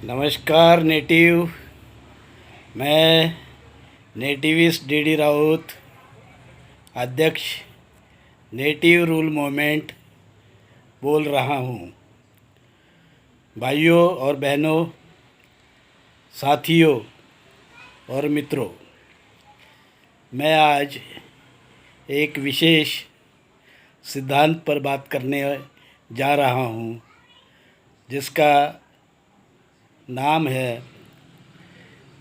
नमस्कार नेटिव। मैं nativist D Raut, अध्यक्ष नेटिव रूल मूवमेंट बोल रहा हूँ। भाइयों और बहनों, साथियों और मित्रों, मैं आज एक विशेष सिद्धांत पर बात करने जा रहा हूँ, जिसका नाम है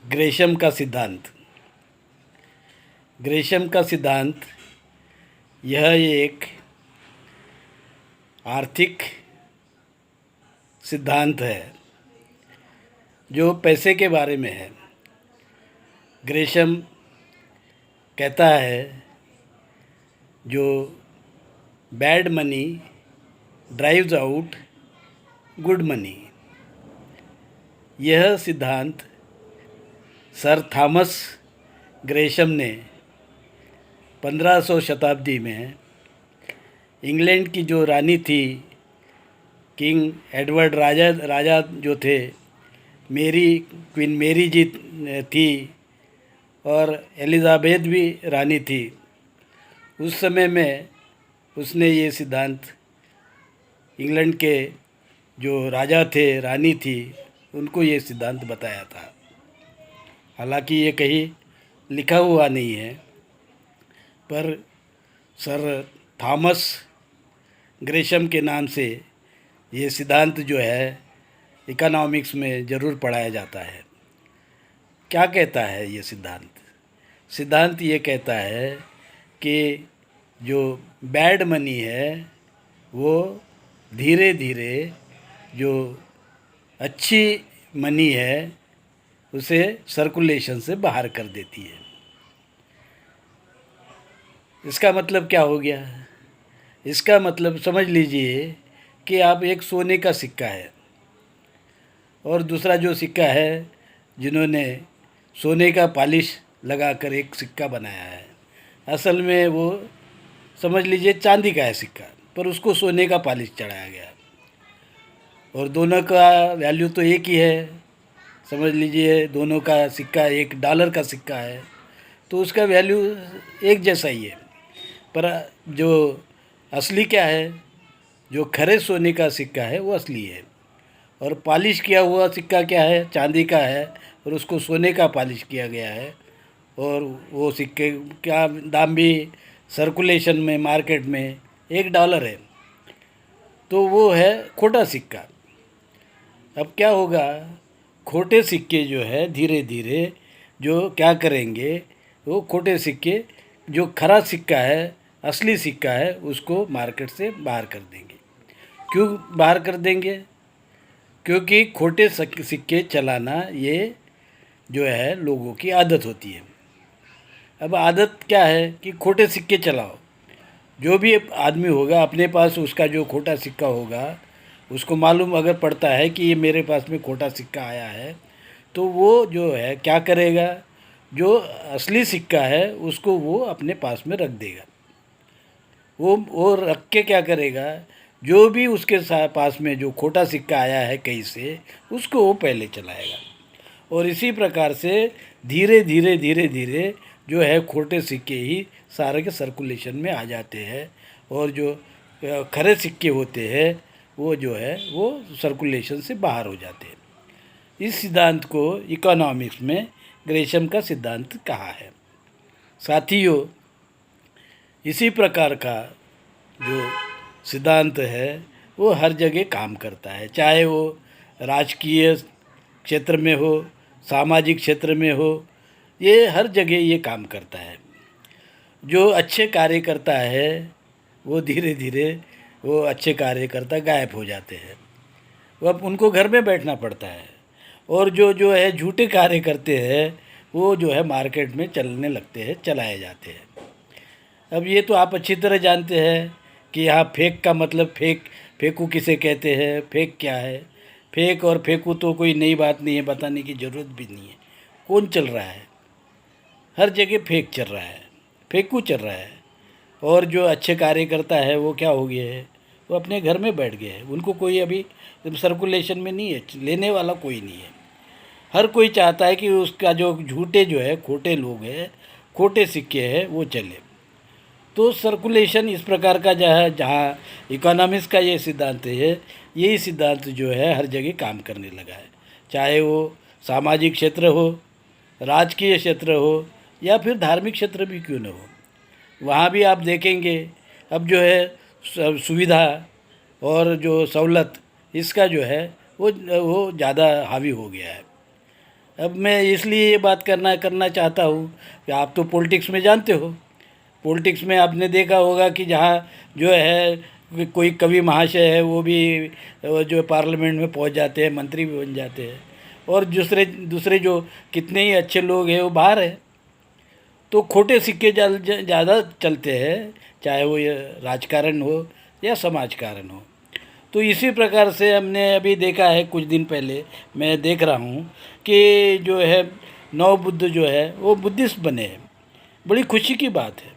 ग्रेशम का सिद्धांत। ग्रेशम का सिद्धांत यह एक आर्थिक सिद्धांत है जो पैसे के बारे में है। ग्रेशम कहता है, जो bad money drives out good money. यह सिद्धांत सर थॉमस ग्रेशम ने 1500 शताब्दी में इंग्लैंड की जो रानी थी, किंग एडवर्ड राजा जो थे, क्वीन मेरी जी थी और एलिज़ाबेथ भी रानी थी। उस समय में उसने ये सिद्धांत इंग्लैंड के जो राजा थे, रानी थी, उनको ये सिद्धांत बताया था। हालांकि ये कहीं लिखा हुआ नहीं है, पर सर थॉमस ग्रेशम के नाम से ये सिद्धांत जो है इकोनॉमिक्स में ज़रूर पढ़ाया जाता है। क्या कहता है ये सिद्धांत? सिद्धांत ये कहता है कि जो बैड मनी है वो धीरे धीरे जो अच्छी मनी है उसे सर्कुलेशन से बाहर कर देती है। इसका मतलब क्या हो गया? इसका मतलब समझ लीजिए कि आप एक सोने का सिक्का है और दूसरा जो सिक्का है, जिन्होंने सोने का पॉलिश लगाकर एक सिक्का बनाया है, असल में वो समझ लीजिए चांदी का है सिक्का, पर उसको सोने का पॉलिश चढ़ाया गया और दोनों का वैल्यू तो एक ही है। समझ लीजिए दोनों का सिक्का $1 का सिक्का है, तो उसका वैल्यू एक जैसा ही है। पर जो असली क्या है, जो खरे सोने का सिक्का है वो असली है, और पॉलिश किया हुआ सिक्का क्या है, चांदी का है और उसको सोने का पॉलिश किया गया है, और वो सिक्के का दाम भी सर्कुलेशन में मार्केट में $1 है, तो वो है खोटा सिक्का। अब क्या होगा, खोटे सिक्के जो है धीरे धीरे जो क्या करेंगे, वो खोटे सिक्के, जो खरा सिक्का है, असली सिक्का है, उसको मार्केट से बाहर कर देंगे। क्यों बाहर कर देंगे? क्योंकि खोटे सिक्के चलाना ये जो है लोगों की आदत होती है। अब आदत क्या है कि खोटे सिक्के चलाओ। जो भी आदमी होगा अपने पास उसका जो खोटा सिक्का होगा, उसको मालूम अगर पड़ता है कि ये मेरे पास में खोटा सिक्का आया है, तो वो जो है क्या करेगा, जो असली सिक्का है उसको वो अपने पास में रख देगा। वो रख के क्या करेगा, जो भी उसके पास में जो खोटा सिक्का आया है कहीं से, उसको वो पहले चलाएगा। और इसी प्रकार से धीरे धीरे धीरे धीरे जो है खोटे सिक्के ही सारे के सर्कुलेशन में आ जाते हैं, और जो खरे सिक्के होते हैं वो जो है वो सर्कुलेशन से बाहर हो जाते हैं। इस सिद्धांत को इकोनॉमिक्स में ग्रेशम का सिद्धांत कहा है। साथियों, इसी प्रकार का जो सिद्धांत है वो हर जगह काम करता है, चाहे वो राजकीय क्षेत्र में हो, सामाजिक क्षेत्र में हो, ये हर जगह ये काम करता है। जो अच्छे कार्य करता है वो धीरे धीरे वो अच्छे कार्यकर्ता गायब हो जाते हैं, वो अब उनको घर में बैठना पड़ता है, और जो है झूठे कार्य करते हैं वो जो है मार्केट में चलने लगते हैं, चलाए जाते हैं। अब ये तो आप अच्छी तरह जानते हैं कि यहाँ फेक का मतलब फेंकू किसे कहते हैं, फेक क्या है। फेक और फेंकू तो कोई नई बात नहीं है, बताने की ज़रूरत भी नहीं है। कौन चल रहा है? हर जगह फेक चल रहा है, फेंकू चल रहा है। और जो अच्छे कार्य करता है वो क्या हो गया है, वो अपने घर में बैठ गए हैं, उनको कोई अभी सर्कुलेशन में नहीं है, लेने वाला कोई नहीं है। हर कोई चाहता है कि उसका जो झूठे जो है, खोटे लोग हैं, खोटे सिक्के हैं, वो चले। तो सर्कुलेशन इस प्रकार का जहाँ इकोनॉमिक्स का ये सिद्धांत है, यही सिद्धांत जो है हर जगह काम करने लगा है, चाहे वो सामाजिक क्षेत्र हो, राजकीय क्षेत्र हो, या फिर धार्मिक क्षेत्र भी क्यों न हो। वहाँ भी आप देखेंगे अब जो है सुविधा और जो सहूलत, इसका जो है वो ज़्यादा हावी हो गया है। अब मैं इसलिए ये बात करना चाहता हूँ कि आप तो पॉलिटिक्स में जानते हो, पॉलिटिक्स में आपने देखा होगा कि जहाँ जो है कोई कवि महाशय है वो भी जो पार्लियामेंट में पहुँच जाते हैं, मंत्री भी बन जाते हैं, और दूसरे जो कितने ही अच्छे लोग हैं वो बाहर हैं। तो खोटे सिक्के ज़्यादा चलते हैं, चाहे वो ये राजकारण हो या समाजकारण हो। तो इसी प्रकार से हमने अभी देखा है, कुछ दिन पहले मैं देख रहा हूँ कि जो है नौ बुद्ध जो है वो बुद्धिस्ट बने हैं। बड़ी खुशी की बात है।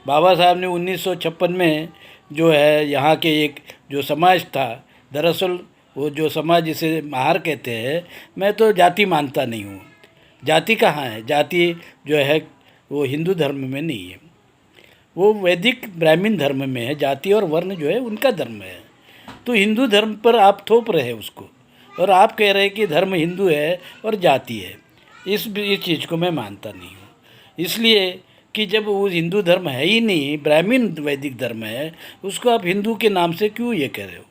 बाबा साहब ने 1956 में जो है यहाँ के एक जो समाज था, दरअसल वो जो समाज जिसे महार कहते हैं, मैं तो जाति मानता नहीं हूँ। जाति कहाँ है? जाति जो है वो हिंदू धर्म में नहीं है, वो वैदिक ब्राह्मण धर्म में है। जाति और वर्ण जो है उनका धर्म है। तो हिंदू धर्म पर आप थोप रहे उसको, और आप कह रहे हैं कि धर्म हिंदू है और जाति है। इस चीज़ को मैं मानता नहीं हूँ, इसलिए कि जब वो हिंदू धर्म है ही नहीं, ब्राह्मण वैदिक धर्म है, उसको आप हिंदू के नाम से क्यों ये कह रहे हो?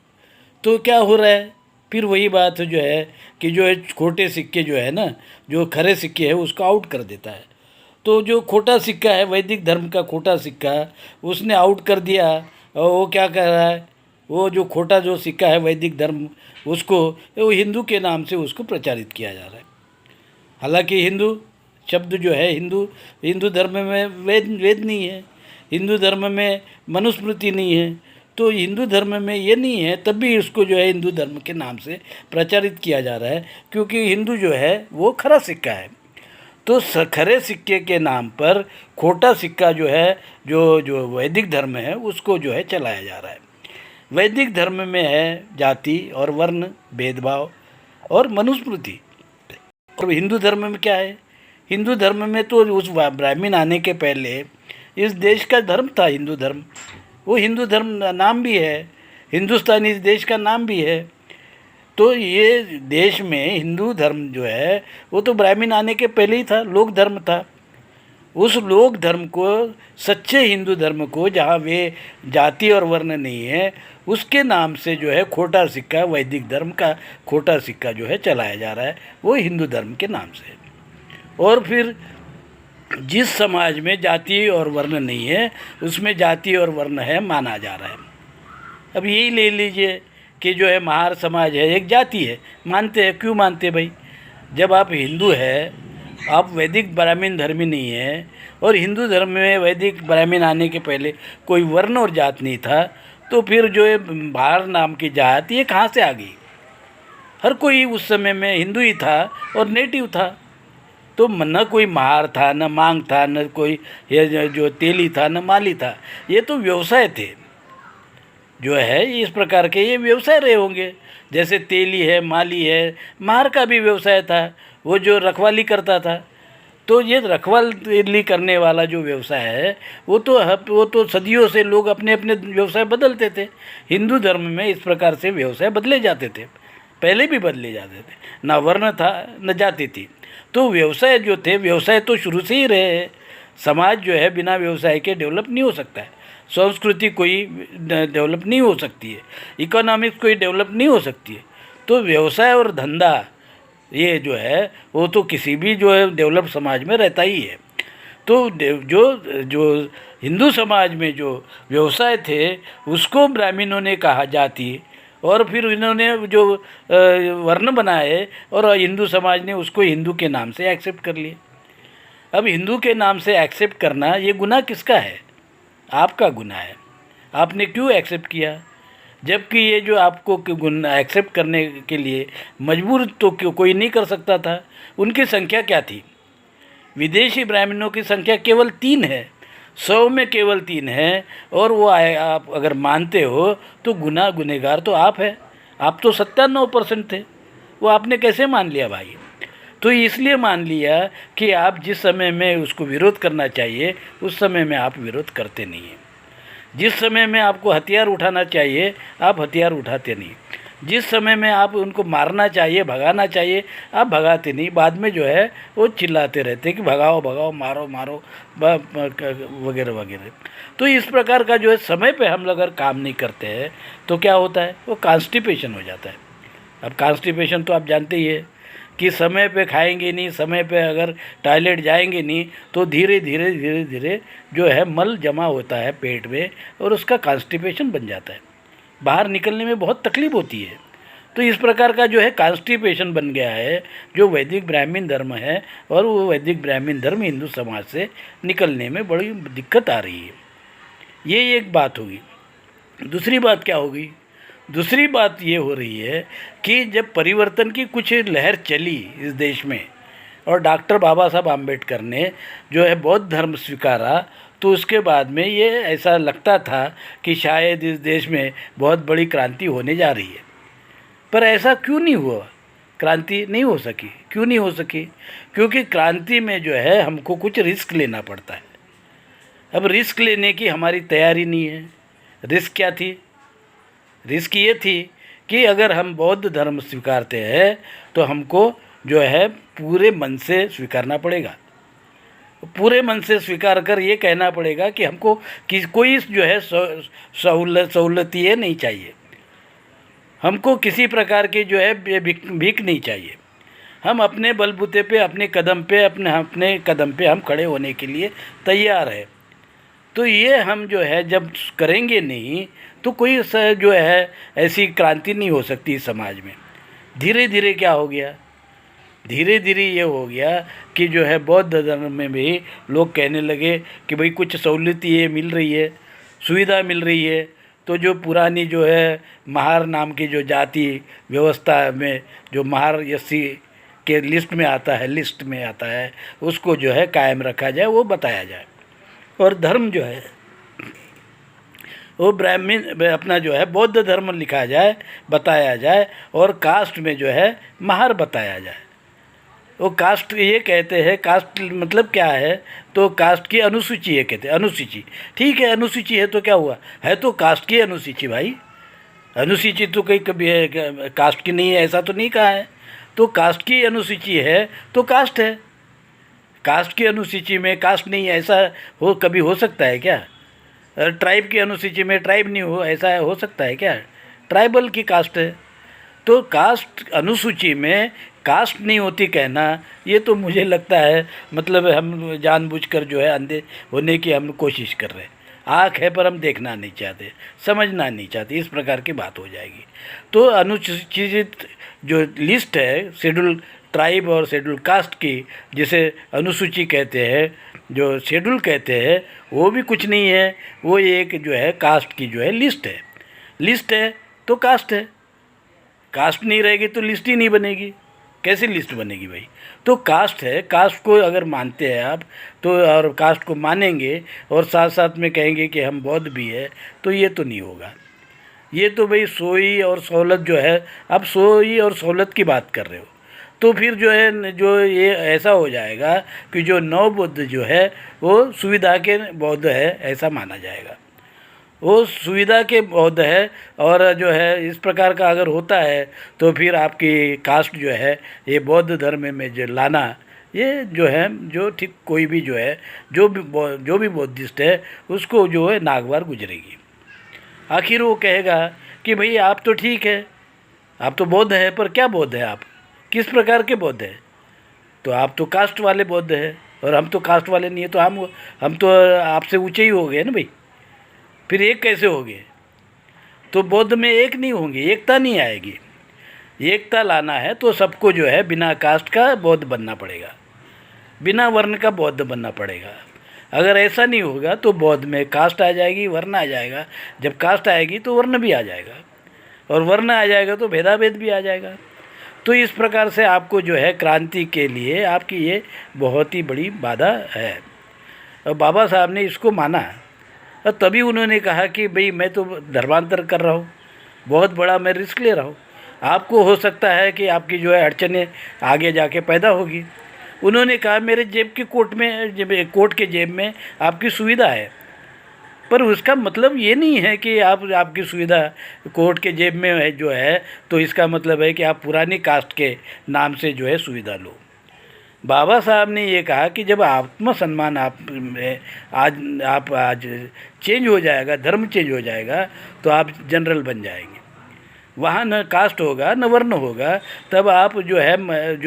तो क्या हो रहा है फिर? वही बात जो है कि जो है खोटे सिक्के जो है ना, जो खरे सिक्के है उसको आउट कर देता है। तो जो खोटा सिक्का है, वैदिक धर्म का खोटा सिक्का, उसने आउट कर दिया। और वो क्या कर रहा है, वो जो खोटा जो सिक्का है वैदिक धर्म, उसको वो हिंदू के नाम से उसको प्रचारित किया जा रहा है। हालांकि हिंदू शब्द जो है, हिंदू धर्म में वेद नहीं है, हिंदू धर्म में मनुस्मृति नहीं है। तो हिंदू धर्म में ये नहीं है, तब भी इसको जो है हिंदू धर्म के नाम से प्रचारित किया जा रहा है, क्योंकि हिंदू जो है वो खरा सिक्का है। तो खरे सिक्के के नाम पर खोटा सिक्का जो है, जो वैदिक धर्म है, उसको जो है चलाया जा रहा है। वैदिक धर्म में है जाति और वर्ण भेदभाव और मनुस्मृति। और हिंदू धर्म में क्या है? हिंदू धर्म में तो उस ब्राह्मण आने के पहले इस देश का धर्म था हिंदू धर्म। वो हिंदू धर्म नाम भी है, हिंदुस्तान इस देश का नाम भी है। तो ये देश में हिंदू धर्म जो है वो तो ब्राह्मण आने के पहले ही था, लोक धर्म था। उस लोक धर्म को, सच्चे हिंदू धर्म को, जहाँ वे जाति और वर्ण नहीं है, उसके नाम से जो है खोटा सिक्का, वैदिक धर्म का खोटा सिक्का जो है चलाया जा रहा है, वो हिंदू धर्म के नाम से। और फिर जिस समाज में जाति और वर्ण नहीं है, उसमें जाति और वर्ण है माना जा रहा है। अब यही ले लीजिए कि जो है महार समाज है, एक जाति है, मानते हैं। क्यों मानते हैं भाई? जब आप हिंदू है, आप वैदिक ब्राह्मण धर्मी नहीं है, और हिंदू धर्म में वैदिक ब्राह्मण आने के पहले कोई वर्ण और जात नहीं था, तो फिर जो है महार नाम की जात ये कहाँ से आ गई? हर कोई उस समय में हिंदू ही था और नेटिव था। तो न कोई महार था, न मांग था, न कोई ये जो तेली था, न माली था। ये तो व्यवसाय थे जो है, इस प्रकार के ये व्यवसाय रहे होंगे। जैसे तेली है, माली है, महार का भी व्यवसाय था, वो जो रखवाली करता था। तो ये रखवाली करने वाला जो व्यवसाय है, वो तो सदियों से लोग अपने अपने व्यवसाय बदलते थे। हिंदू धर्म में इस प्रकार से व्यवसाय बदले जाते थे, पहले भी बदले जाते थे। ना वर्ण था, न जाति थी। तो व्यवसाय जो थे, व्यवसाय तो शुरू से ही रहे हैं। समाज जो है बिना व्यवसाय के डेवलप नहीं हो सकता है, संस्कृति कोई डेवलप नहीं हो सकती है, इकोनॉमिक्स कोई डेवलप नहीं हो सकती है। तो व्यवसाय और धंधा ये जो है वो तो किसी भी जो है डेवलप समाज में रहता ही है। तो जो हिंदू समाज में जो व्यवसाय थे उसको ब्राह्मणों ने कहा जाति, और फिर इन्होंने जो वर्ण बनाए और हिंदू समाज ने उसको हिंदू के नाम से एक्सेप्ट कर लिए। अब हिंदू के नाम से एक्सेप्ट करना ये गुनाह किसका है? आपका गुनाह है। आपने क्यों एक्सेप्ट किया? जबकि ये जो आपको गुनाह एक्सेप्ट करने के लिए मजबूर तो कोई नहीं कर सकता था। उनकी संख्या क्या थी? विदेशी ब्राह्मणों की संख्या केवल 3 है। 100 में केवल 3 है, और वो आप अगर मानते हो तो गुनहगार तो आप है। आप तो 97% थे, वो आपने कैसे मान लिया भाई? तो इसलिए मान लिया कि आप जिस समय में उसको विरोध करना चाहिए उस समय में आप विरोध करते नहीं हैं। जिस समय में आपको हथियार उठाना चाहिए आप हथियार उठाते नहीं। जिस समय में आप उनको मारना चाहिए, भगाना चाहिए, आप भगाते नहीं। बाद में जो है वो चिल्लाते रहते हैं कि भगाओ भगाओ, मारो मारो, वगैरह वगैरह। तो इस प्रकार का जो है समय पे हम लोग अगर काम नहीं करते हैं तो क्या होता है, वो कॉन्स्टिपेशन हो जाता है। अब कॉन्स्टिपेशन तो आप जानते ही है कि समय पे खाएंगे नहीं, समय पे अगर टॉयलेट जाएंगे नहीं तो धीरे धीरे धीरे धीरे जो है मल जमा होता है पेट में और उसका कॉन्स्टिपेशन बन जाता है। बाहर निकलने में बहुत तकलीफ होती है। तो इस प्रकार का जो है कॉन्स्टिपेशन बन गया है जो वैदिक ब्राह्मण धर्म है, और वो वैदिक ब्राह्मण धर्म हिंदू समाज से निकलने में बड़ी दिक्कत आ रही है। ये एक बात होगी। दूसरी बात क्या होगी? दूसरी बात ये हो रही है कि जब परिवर्तन की कुछ लहर चली इस देश में और डॉक्टर बाबा साहब आम्बेडकर ने जो है बौद्ध धर्म स्वीकारा, तो उसके बाद में ये ऐसा लगता था कि शायद इस देश में बहुत बड़ी क्रांति होने जा रही है। पर ऐसा क्यों नहीं हुआ? क्रांति नहीं हो सकी। क्यों नहीं हो सकी? क्योंकि क्रांति में जो है हमको कुछ रिस्क लेना पड़ता है। अब रिस्क लेने की हमारी तैयारी नहीं है। रिस्क क्या थी? रिस्क ये थी कि अगर हम बौद्ध धर्म स्वीकारते हैं तो हमको जो है पूरे मन से स्वीकारना पड़ेगा। पूरे मन से स्वीकार कर ये कहना पड़ेगा कि हमको कोई जो है सहूलतियाँ नहीं चाहिए, हमको किसी प्रकार की जो है भीख नहीं चाहिए। हम अपने बलबूते पे, अपने कदम पे हम खड़े होने के लिए तैयार है। तो ये हम जो है जब करेंगे नहीं तो कोई जो है ऐसी क्रांति नहीं हो सकती इस समाज में। धीरे धीरे क्या हो गया? धीरे धीरे ये हो गया कि जो है बौद्ध धर्म में भी लोग कहने लगे कि भाई कुछ सहूलतें मिल रही है, सुविधा मिल रही है। तो जो पुरानी जो है महार नाम की जो जाति व्यवस्था में जो महार यस्सी के लिस्ट में आता है उसको जो है कायम रखा जाए, वो बताया जाए। और धर्म जो है वो ब्राह्मण अपना जो है बौद्ध धर्म लिखा जाए, बताया जाए, और कास्ट में जो है महार बताया जाए। वो कास्ट ये कहते हैं, कास्ट मतलब क्या है? तो कास्ट की अनुसूची है कहते हैं, अनुसूची। ठीक है, अनुसूची है तो क्या हुआ? है तो कास्ट की अनुसूची भाई। अनुसूची तो कहीं कभी है कास्ट की नहीं है, ऐसा तो नहीं कहा है। तो कास्ट की अनुसूची है तो कास्ट है। कास्ट की अनुसूची में कास्ट नहीं है ऐसा कभी हो सकता है क्या? ट्राइब की अनुसूची में ट्राइब नहीं हो, ऐसा हो सकता है क्या? ट्राइबल की कास्ट है। तो कास्ट अनुसूची में कास्ट नहीं होती कहना, ये तो मुझे लगता है मतलब हम जानबूझकर जो है अंधे होने की हम कोशिश कर रहे हैं। आँख है पर हम देखना नहीं चाहते, समझना नहीं चाहते, इस प्रकार की बात हो जाएगी। तो अनुसूचित जो लिस्ट है शेड्यूल ट्राइब और शेड्यूल कास्ट की, जिसे अनुसूची कहते हैं, जो शेड्यूल कहते हैं, वो भी कुछ नहीं है। वो एक जो है कास्ट की जो है लिस्ट है। लिस्ट है तो कास्ट है। कास्ट नहीं रहेगी तो लिस्ट ही नहीं बनेगी। कैसे लिस्ट बनेगी भाई? तो कास्ट है, कास्ट को अगर मानते हैं आप तो, और कास्ट को मानेंगे और साथ साथ में कहेंगे कि हम बौद्ध भी है, तो ये तो नहीं होगा। ये तो भाई सोई और सहूलत जो है, आप सोई और सहूलत की बात कर रहे हो, तो फिर जो है जो ये ऐसा हो जाएगा कि जो नव बुद्ध जो है वो सुविधा के बौद्ध है ऐसा माना जाएगा। वो सुविधा के बौद्ध है, और जो है इस प्रकार का अगर होता है तो फिर आपकी कास्ट जो है ये बौद्ध धर्म में जो लाना, ये जो है जो ठीक कोई भी जो है जो भी बौद्धिस्ट है उसको जो है नागवार गुजरेगी। आखिर वो कहेगा कि भाई आप तो ठीक है, आप तो बौद्ध है, पर क्या बौद्ध है आप? किस प्रकार के बौद्ध है? तो आप तो कास्ट वाले बौद्ध है और हम तो कास्ट वाले नहीं है, तो हम तो आपसे ऊंचे ही हो गए ना भाई। फिर एक कैसे हो गए? तो बौद्ध में एक नहीं होंगे, एकता नहीं आएगी। एकता लाना है तो सबको जो है बिना कास्ट का बौद्ध बनना पड़ेगा, बिना वर्ण का बौद्ध बनना पड़ेगा। अगर ऐसा नहीं होगा तो बौद्ध में कास्ट आ जाएगी, वर्ण आ जाएगा। जब कास्ट आएगी तो वर्ण भी आ जाएगा, और वर्ण आ जाएगा तो भेदाभेद भी आ जाएगा। तो इस प्रकार से आपको जो है क्रांति के लिए आपकी ये बहुत ही बड़ी बाधा है। और बाबा साहब ने इसको माना और तभी उन्होंने कहा कि भाई मैं तो धर्मांतर कर रहा हूँ, बहुत बड़ा मैं रिस्क ले रहा हूँ, आपको हो सकता है कि आपकी जो है अड़चनें आगे जाके पैदा होगी। उन्होंने कहा मेरे जेब के कोट के जेब में आपकी सुविधा है, पर उसका मतलब ये नहीं है कि आपकी सुविधा कोर्ट के जेब में है जो है, तो इसका मतलब है कि आप पुरानी कास्ट के नाम से जो है सुविधा लो। बाबा साहब ने ये कहा कि जब आत्मसम्मान आज चेंज हो जाएगा, धर्म चेंज हो जाएगा, तो आप जनरल बन जाएंगे। वहाँ न कास्ट होगा न वर्ण होगा, तब आप जो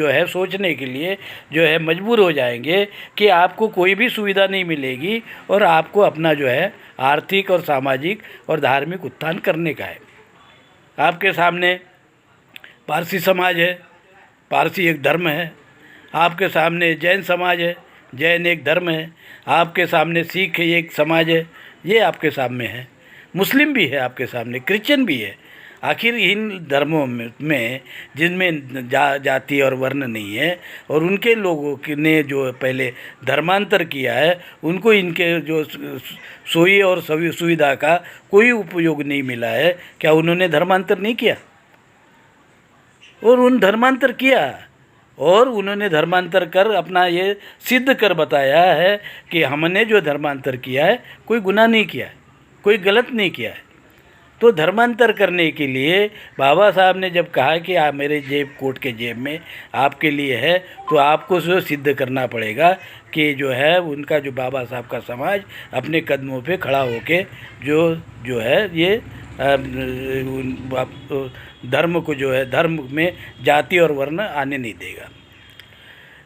है सोचने के लिए जो है मजबूर हो जाएंगे कि आपको कोई भी सुविधा नहीं मिलेगी और आपको अपना जो है आर्थिक और सामाजिक और धार्मिक उत्थान करने का है। आपके सामने पारसी समाज है, पारसी एक धर्म है। आपके सामने जैन समाज है, जैन एक धर्म है। आपके सामने सिख एक समाज है, ये आपके सामने है। मुस्लिम भी है आपके सामने, क्रिश्चियन भी है। आखिर इन धर्मों में जिनमें जाति और वर्ण नहीं है और उनके लोगों ने जो पहले धर्मांतर किया है, उनको इनके जो सोई और सुविधा का कोई उपयोग नहीं मिला है। क्या उन्होंने धर्मांतर नहीं किया? और उन धर्मांतर किया, और उन्होंने धर्मांतर कर अपना ये सिद्ध कर बताया है कि हमने जो धर्मांतर किया है कोई गुनाह नहीं किया है, कोई गलत नहीं किया है। तो धर्मांतर करने के लिए बाबा साहब ने जब कहा कि आप मेरे कोट के जेब में आपके लिए है, तो आपको जो सिद्ध करना पड़ेगा कि जो है उनका जो बाबा साहब का समाज अपने कदमों पे खड़ा होके जो है ये धर्म को जो है, धर्म में जाति और वर्ण आने नहीं देगा।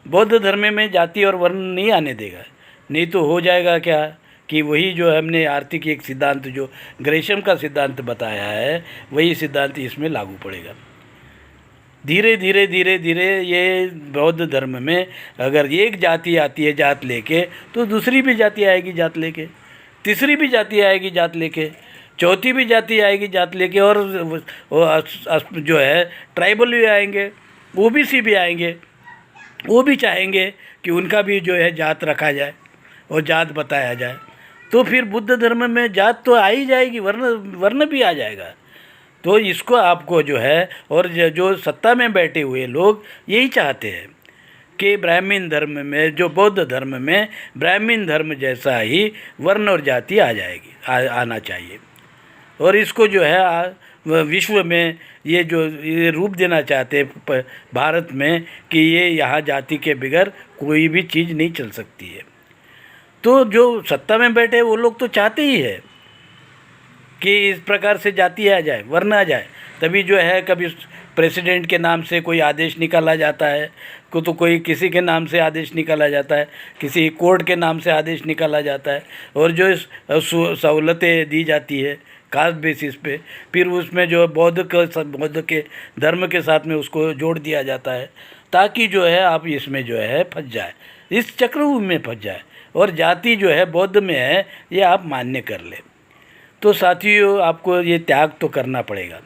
बौद्ध धर्म में जाति और वर्ण नहीं आने देगा, नहीं तो हो जाएगा क्या कि वही जो हमने आर्थिक एक सिद्धांत जो ग्रेशम का सिद्धांत बताया है, वही सिद्धांत इसमें लागू पड़ेगा। धीरे धीरे धीरे धीरे ये बौद्ध धर्म में अगर एक जाति आती है जात लेके, तो दूसरी भी जाति आएगी जात लेके, तीसरी भी जाति आएगी जात लेके, चौथी भी जाति आएगी जात लेके, और जो है ट्राइबल भी आएंगे, ओबीसी भी आएंगे। वो भी चाहेंगे कि उनका भी जो है जात रखा जाए और जात बताया जाए। तो फिर बुद्ध धर्म में जात तो आ ही जाएगी, वर्ण भी आ जाएगा। तो इसको आपको जो है, और जो सत्ता में बैठे हुए लोग यही चाहते हैं कि ब्राह्मण धर्म में, जो बौद्ध धर्म में ब्राह्मण धर्म जैसा ही वर्ण और जाति आ जाएगी, आना चाहिए। और इसको जो है विश्व में ये रूप देना चाहते भारत में कि ये यहाँ जाति के बगैर कोई भी चीज़ नहीं चल सकती है। तो जो सत्ता में बैठे वो लोग तो चाहते ही है कि इस प्रकार से जाति आ जाए, वर्ण आ जाए। तभी जो है कभी प्रेसिडेंट के नाम से कोई आदेश निकाला जाता है, तो कोई किसी के नाम से आदेश निकाला जाता है, किसी कोर्ट के नाम से आदेश निकाला जाता है, और जो सहूलतें दी जाती है कास्ट बेसिस पे, फिर उसमें जो बौद्ध के धर्म के साथ में उसको जोड़ दिया जाता है, ताकि जो है आप इसमें जो है फंस जाए, इस चक्रव्यूह में फंस जाए, और जाति जो है बौद्ध में है ये आप मान्य कर ले। तो साथियों, आपको ये त्याग तो करना पड़ेगा।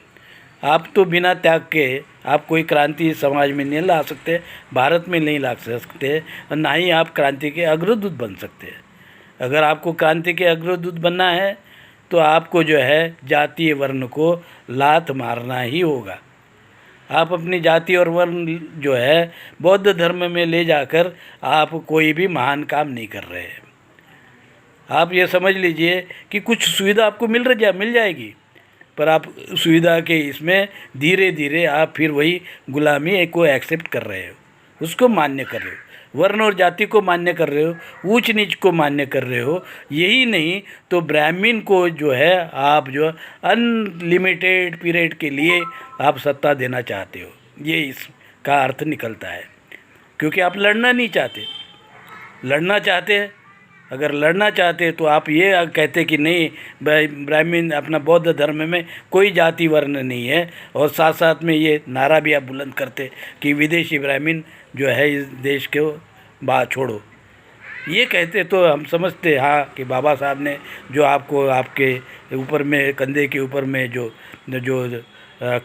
आप तो बिना त्याग के आप कोई क्रांति समाज में नहीं ला सकते, भारत में नहीं ला सकते, और ना ही आप क्रांति के अग्रदूत बन सकते हैं। अगर आपको क्रांति के अग्रदूत बनना है तो आपको जो है जातीय वर्ण को लात मारना ही होगा। आप अपनी जाति और वर्ण जो है बौद्ध धर्म में ले जाकर आप कोई भी महान काम नहीं कर रहे हैं। आप ये समझ लीजिए कि कुछ सुविधा आपको मिल जाएगी, पर आप सुविधा के इसमें धीरे धीरे आप फिर वही गुलामी को एक्सेप्ट कर रहे हो, उसको मान्य कर रहे हो, वर्ण और जाति को मान्य कर रहे हो, ऊंच नीच को मान्य कर रहे हो। यही नहीं तो ब्राह्मण को जो है आप जो अनलिमिटेड पीरियड के लिए आप सत्ता देना चाहते हो, ये इसका अर्थ निकलता है। क्योंकि आप लड़ना नहीं चाहते। लड़ना चाहते हैं, अगर लड़ना चाहते तो आप ये कहते कि नहीं ब्राह्मण अपना बौद्ध धर्म में कोई जाति वर्ण नहीं है, और साथ साथ में ये नारा भी आप बुलंद करते कि विदेशी ब्राह्मण जो है इस देश को बात छोड़ो, ये कहते तो हम समझते हाँ कि बाबा साहब ने जो आपको आपके ऊपर में कंधे के ऊपर में जो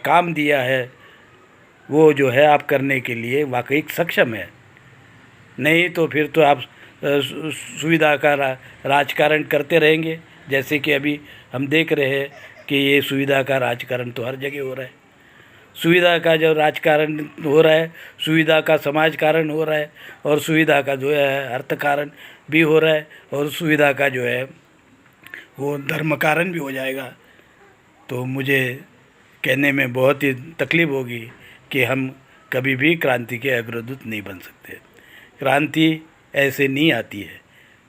काम दिया है वो जो है आप करने के लिए वाकई सक्षम है। नहीं तो फिर तो आप सुविधा का राजकारण करते रहेंगे, जैसे कि अभी हम देख रहे हैं कि ये सुविधा का राजकारण तो हर जगह हो रहा है। सुविधा का जो राजकारण हो रहा है, सुविधा का समाजकारण हो रहा है, और सुविधा का जो है अर्थकारण भी हो रहा है, और सुविधा का जो है वो धर्म कारण भी हो जाएगा। तो मुझे कहने में बहुत ही तकलीफ़ होगी कि हम कभी भी क्रांति के अग्रदूत नहीं बन सकते। क्रांति ऐसे नहीं आती है।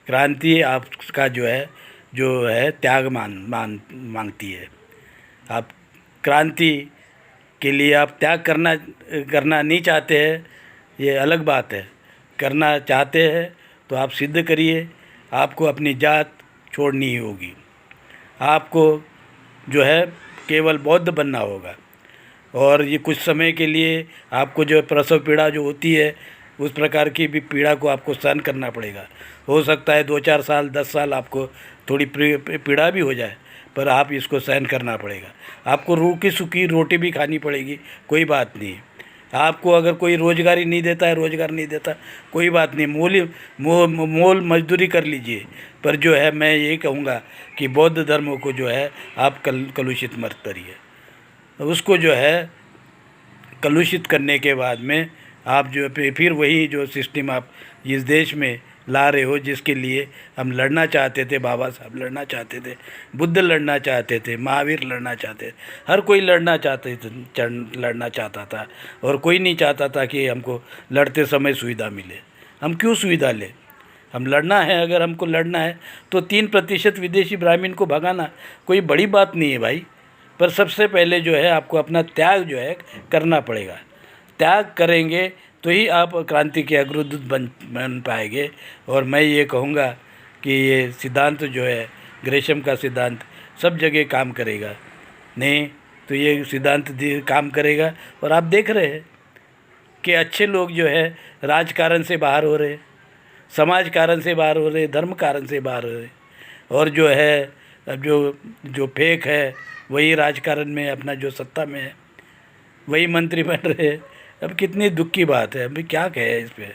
क्रांति आपका जो है त्याग मांगती है। आप क्रांति के लिए आप त्याग करना नहीं चाहते हैं, ये अलग बात है। करना चाहते हैं तो आप सिद्ध करिए। आपको अपनी जात छोड़नी ही होगी। आपको जो है केवल बौद्ध बनना होगा, और ये कुछ समय के लिए आपको जो प्रसव पीड़ा जो होती है, उस प्रकार की भी पीड़ा को आपको सहन करना पड़ेगा। हो सकता है 2-4 साल 10 साल आपको थोड़ी पीड़ा भी हो जाए, पर आप इसको सहन करना पड़ेगा। आपको रूखी सूखी रोटी भी खानी पड़ेगी, कोई बात नहीं। आपको अगर कोई रोज़गारी नहीं देता है, रोज़गार नहीं देता, कोई बात नहीं, मोल मजदूरी कर लीजिए। पर जो है मैं ये कहूँगा कि बौद्ध धर्म को जो है आप कलुषित मत करिए। उसको जो है कलुषित करने के बाद में आप जो फिर वही जो सिस्टम आप इस देश में ला रहे हो, जिसके लिए हम लड़ना चाहते थे, बाबा साहब लड़ना चाहते थे, बुद्ध लड़ना चाहते थे, महावीर लड़ना चाहते थे, हर कोई लड़ना चाहता था, और कोई नहीं चाहता था कि हमको लड़ते समय सुविधा मिले। हम क्यों सुविधा लें? हम लड़ना है, अगर हमको लड़ना है तो 3% विदेशी ब्राह्मण को भगाना कोई बड़ी बात नहीं है भाई। पर सबसे पहले जो है आपको अपना त्याग जो है करना पड़ेगा। त्याग करेंगे तो ही आप क्रांति के अग्रदूत बन पाएंगे। और मैं ये कहूँगा कि ये सिद्धांत जो है ग्रेशम का सिद्धांत सब जगह काम करेगा। नहीं तो ये सिद्धांत काम करेगा। और आप देख रहे हैं कि अच्छे लोग जो है राजकारण से बाहर हो रहे, समाज कारण से बाहर हो रहे, धर्म कारण से बाहर हो रहे, और जो है अब जो फेक है वही राजकारण में अपना जो सत्ता में है वही मंत्री बन रहे हैं। अब कितनी दुख की बात है, अभी क्या कहे इस पे।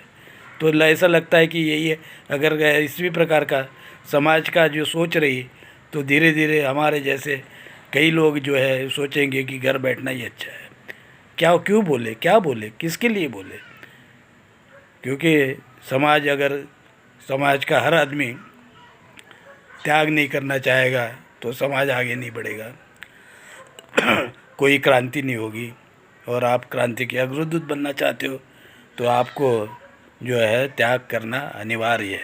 तो ऐसा लगता है कि यही है, अगर इसी प्रकार का समाज का जो सोच रही, तो धीरे धीरे हमारे जैसे कई लोग जो है सोचेंगे कि घर बैठना ही अच्छा है। क्यों बोले, क्या बोले, किसके लिए बोले? क्योंकि समाज का हर आदमी त्याग नहीं करना चाहेगा तो समाज आगे नहीं बढ़ेगा, कोई क्रांति नहीं होगी। और आप क्रांति के अग्रदूत बनना चाहते हो तो आपको जो है त्याग करना अनिवार्य है।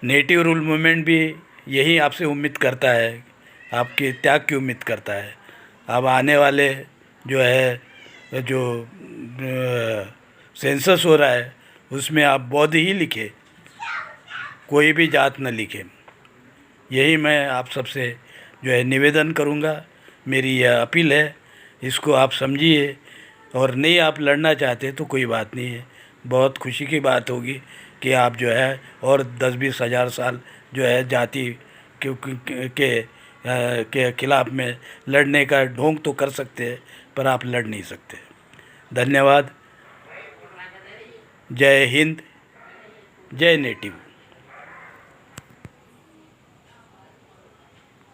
नेटिव रूल मूवमेंट भी यही आपसे उम्मीद करता है, आपके त्याग की उम्मीद करता है। अब आने वाले जो है जो सेंसस हो रहा है उसमें आप बौद्ध ही लिखे, कोई भी जात न लिखे। यही मैं आप सबसे जो है निवेदन करूँगा, मेरी यह अपील है, इसको आप समझिए। और नहीं आप लड़ना चाहते तो कोई बात नहीं है, बहुत खुशी की बात होगी कि आप जो है और 10-20 हज़ार साल जो है जाति के खिलाफ में लड़ने का ढोंग तो कर सकते हैं, पर आप लड़ नहीं सकते। धन्यवाद। जय हिंद, जय नेटिव।